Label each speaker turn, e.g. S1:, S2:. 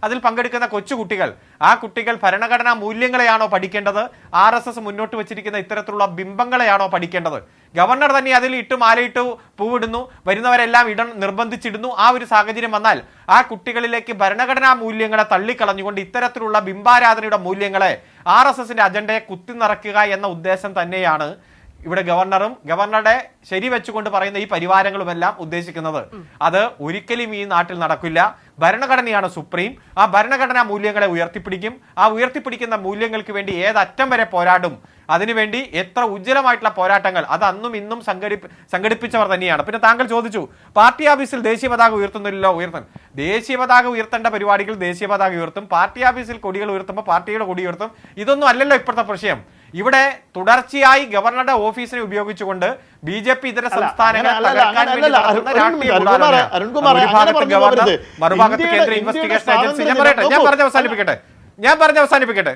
S1: അതിൽ പങ്കെടുക്കുന്ന കൊച്ചുകുട്ടികൾ, ആ കുട്ടികൾ ഭരണഘടനാ മൂല്യങ്ങളെയാണോ പഠിക്കേണ്ടത്, RSS മുന്നോട്ട് വെച്ചിരിക്കുന്ന ഇത്തരത്തിലുള്ള ബിംബങ്ങളെയാണോ പഠിക്കേണ്ടത്? ഗവർണർ തന്നെ അതിൽ ഇട്ട് മാലയിട്ട് പൂവിടുന്നു, വരുന്നവരെല്ലാം നിർബന്ധിച്ചിടുന്നു. ആ ഒരു സാഹചര്യം വന്നാൽ ആ കുട്ടികളിലേക്ക് ഭരണഘടനാ മൂല്യങ്ങളെ തള്ളിക്കളഞ്ഞുകൊണ്ട് ഇത്തരത്തിലുള്ള ബിംബാരാധനയുടെ മൂല്യങ്ങളെ RSSന്റെ അജണ്ടയെ കുത്തിനിറക്കുക എന്ന ഉദ്ദേശം തന്നെയാണ് ഇവിടെ ഗവർണറും ഗവർണറുടെ ശരിവെച്ചുകൊണ്ട് പറയുന്ന ഈ പരിവാരങ്ങളുമെല്ലാം ഉദ്ദേശിക്കുന്നത്. അത് ഒരിക്കലും ഈ നാട്ടിൽ നടക്കില്ല. ഭരണഘടനയാണ് സുപ്രീം. ആ ഭരണഘടനാ മൂല്യങ്ങളെ ഉയർത്തിപ്പിടിക്കും. ആ ഉയർത്തിപ്പിടിക്കുന്ന മൂല്യങ്ങൾക്ക് വേണ്ടി ഏതറ്റം വരെ പോരാടും. അതിനുവേണ്ടി എത്ര ഉജ്ജ്വലമായിട്ടുള്ള പോരാട്ടങ്ങൾ അത് അന്നും ഇന്നും സംഘടിപ്പിച്ചവർ തന്നെയാണ്. പിന്നെ താങ്കൾ ചോദിച്ചു, പാർട്ടി ഓഫീസിൽ ദേശീയ പതാക ഉയർത്തുന്നില്ലല്ലോ. ദേശീയ പതാക ഉയർത്തേണ്ട പരിപാടികൾ ദേശീയ പതാക ഉയർത്തും, പാർട്ടി ഓഫീസിൽ കൊടികൾ ഉയർത്തുമ്പോൾ പാർട്ടിയുടെ കൊടി ഉയർത്തും. ഇതൊന്നും അല്ലല്ലോ ഇപ്പോഴത്തെ പ്രശ്നം. ഇവിടെ തുടർച്ചയായി ഗവർണറുടെ ഓഫീസിനെ ഉപയോഗിച്ചുകൊണ്ട് BJP ഇതര സംസ്ഥാനങ്ങളെ തകർക്കാൻ വേണ്ടി നടത്തുന്ന രാഷ്ട്രീയ മറുഭാഗത്ത് കേന്ദ്ര ഇൻവെസ്റ്റിഗേഷൻ ഏജൻസി. ഞാൻ പറഞ്ഞ് അവസാനിപ്പിക്കട്ടെ.